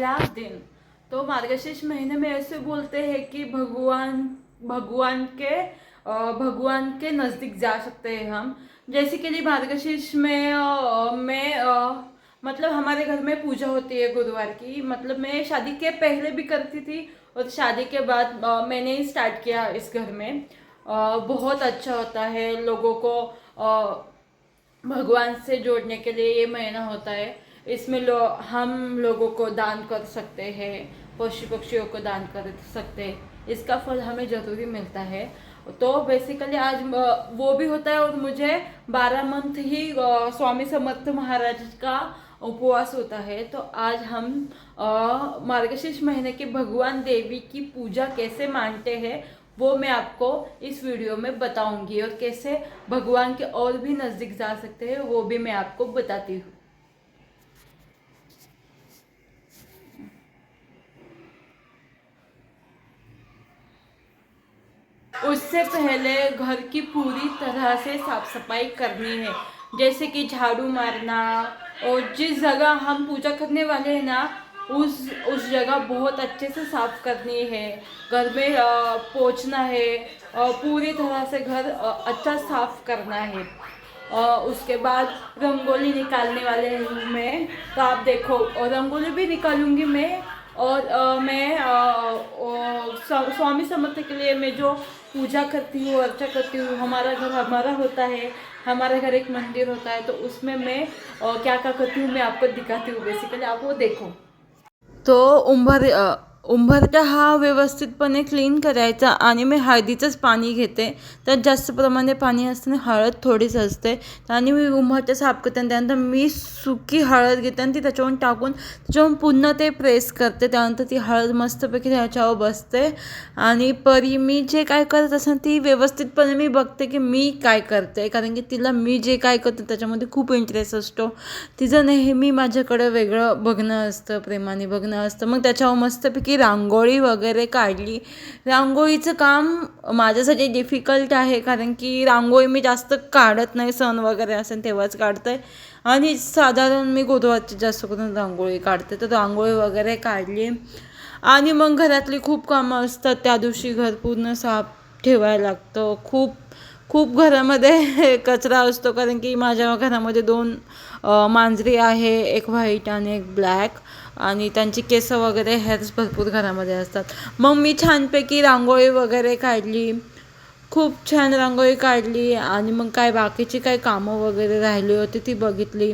पहला दिन। तो मार्गशीर्ष महीने में ऐसे बोलते हैं कि भगवान भगवान के भगवान के नज़दीक जा सकते हैं हम। जैसे कि मार्गशीर्ष में मतलब हमारे घर में पूजा होती है गुरुवार की। मतलब मैं शादी के पहले भी करती थी और शादी के बाद मैंने ही स्टार्ट किया इस घर में। बहुत अच्छा होता है लोगों को भगवान से जोड़ने के लिए। ये महीना होता है, इसमें हम लोगों को दान कर सकते हैं, पशु पक्षियों को दान कर सकते हैं, इसका फल हमें जरूरी मिलता है। तो बेसिकली आज वो भी होता है और मुझे 12 मंथ ही स्वामी समर्थ महाराज का उपवास होता है। तो आज हम मार्गशीर्ष महीने की भगवान देवी की पूजा कैसे मानते हैं वो मैं आपको इस वीडियो में बताऊंगी, और कैसे भगवान के और भी नज़दीक जा सकते हैं वो भी मैं आपको बताती हूँ। उससे पहले घर की पूरी तरह से साफ सफाई करनी है, जैसे कि झाड़ू मारना, और जिस जगह हम पूजा करने वाले हैं ना उस जगह बहुत अच्छे से साफ करनी है। घर में पोंछना है, पूरी तरह से घर अच्छा साफ करना है। उसके बाद रंगोली निकालने वाले हूँ मैं, तो आप देखो, और रंगोली भी निकालूंगी मैं। और मैं स्वामी समर्थ के लिए मैं जो पूजा करती हूँ, अर्चा करती हूँ, हमारा घर हमारा होता है, हमारे घर एक मंदिर होता है, तो उसमें मैं क्या क्या करती हूँ मैं आपको दिखाती हूँ। बेसिकली आप वो देखो। तो उंबरठा हा व्यवस्थितपणे क्लीन करायचा, आणि मी हळदीचंच पाणी घेते, त्यात जास्त प्रमाणे पाणी असते आणि हळद थोडीच असते, आणि मी उंबरठा साफ करते आणि त्यानंतर मी सुकी हळद घेते आणि ती त्याच्यावरून टाकून पुन्हा ते प्रेस करते। त्यानंतर ती हळद मस्तपैकी त्याच्यावर बसते, आणि परी मी जे काय करत असेल ती व्यवस्थितपणे मी बघते की मी काय करते, कारण की तिला मी जे काय करते त्याच्यामध्ये खूप इंटरेस्ट असतो। तिचं नेहमी माझ्याकडे वेगळं बघणं असतं, प्रेमाने बघणं असतं। मग त्याच्यावर मस्तपैकी रांगोळी वगैरे काढली। रांगोळीचं काम माझ्यासाठी डिफिकल्ट आहे, कारण की रांगोळी मी जास्त काढत नाही, सण वगैरे असेल तेव्हाच काढते, आणि साधारण मी गुरुवारची जास्त करून रांगोळी काढते। तर रांगोळी वगैरे काढली, आणि मग घरातली खूप कामं असतात, त्या दिवशी घर पूर्ण साफ ठेवायला लागतं। खूप खूप घरामध्ये कचरा असतो, कारण की माझ्या घरामध्ये 2 मांजरी आहे, एक व्हाईट आणि एक ब्लॅक, आणि त्यांची केस वगैरे हेअर्स भरपूर घरामध्ये असतात। मग मी छानपैकी रांगोळी वगैरे काढली, खूप छान रांगोळी काढली, आणि मग काय बाकीची काय कामं वगैरे राहिली होती ती बघितली।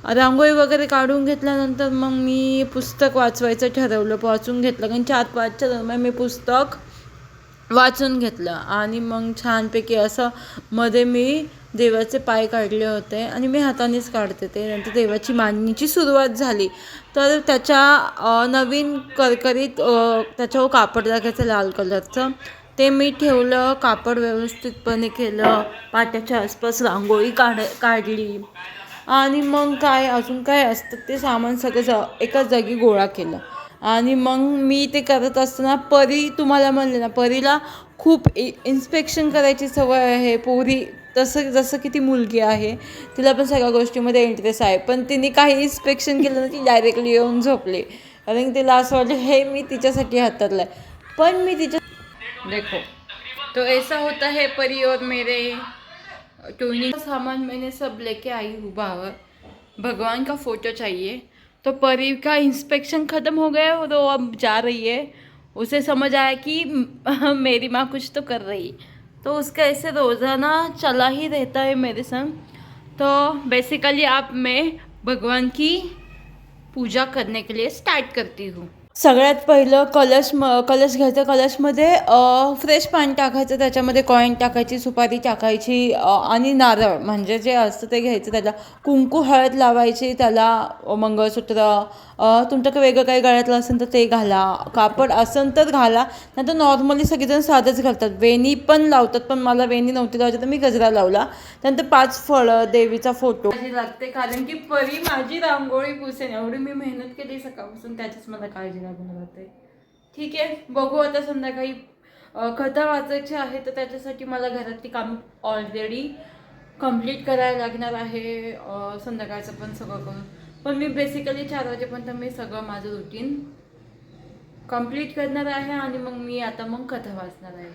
रांगोळी वगैरे काढून घेतल्यानंतर मग मी पुस्तक वाचवायचं ठरवलं, वाचून घेतलं, कारण 4-5च्या दरम्यान मी पुस्तक वाचून घेतलं, आणि मग छानपैकी असं मध्ये मी देवाचे पाय काढले होते, आणि मी हातानेच काढते ते। नंतर देवाची मांडणीची सुरुवात झाली, तर त्याच्या नवीन करकरीत त्याच्यावर कापड टाकायचं लाल कलरचं, ते मी ठेवलं, कापड व्यवस्थितपणे केलं, पाट्याच्या आसपास रांगोळी काढली, आणि मग काय अजून काय असतं ते सामान सगळं एकाच जागी गोळा केलं। आणि मग मी ते करत असताना परी, तुम्हाला म्हणले ना, परीला खूप इन्स्पेक्शन करायची सवय आहे। पोरी जसं की ती मुलगी आहे, तिला पण सगळ्या गोष्टीमध्ये इंटरेस्ट आहे, पण तिने काही इन्स्पेक्शन केलं ना ती डायरेक्टली येऊन झोपली, कारण तिला असं वाटलं हे मी तिच्यासाठी हाताळलं आहे। पण मी तिच्या देखो, तो ऐसा होता है परी और मेरे ट्यूनिंग सामान मैंने सब लेके आई हूँ बाहर। भगवान का फ़ोटो चाहिए, तो परी का इंस्पेक्शन ख़त्म हो गया और वो अब जा रही है। उसे समझ आया कि मेरी माँ कुछ तो कर रही, तो उसका ऐसे रोज़ाना चला ही रहता है मेरे संग। तो बेसिकली अब मैं भगवान की पूजा करने के लिए स्टार्ट करती हूँ। सगळ्यात पहिलं कलश घ्यायचा, कलशमध्ये फ्रेश पाणी टाकायचं, त्याच्यामध्ये कॉईन टाकायची, सुपारी टाकायची, आणि नारळ म्हणजे जे असतं ते घ्यायचं, त्याला कुंकू हळद लावायची, त्याला मंगळसूत्र, तुमच्याकडे वेगळं काही गळ्यातलं असेल तर ते घाला, कापड असेल तर घाला, नंतर नॉर्मली सगळेजण साधंच घालतात, वेणी पण लावतात, पण मला वेणी नव्हती लावायची तर मी गजरा लावला। त्यानंतर 5 फळं, देवीचा फोटो लागते, कारण की परी माझी रांगोळी पुसेन, एवढी मी मेहनत केली सकाळपासून, त्याचीच मला काळजी लागून राहते। ठीक आहे, बघू आता संध्याकाळी कथा वाचायची आहे, तर त्याच्यासाठी मला घरातली कामं ऑलरेडी कंप्लीट करायला लागणार आहे। संध्याकाळचं पण सगळं करून पण मी बेसिकली 4 वाजेपर्यंत मी सगळं माझं रुटीन कंप्लीट करणार आहे आणि मग मी आता कथा वाचणार आहे.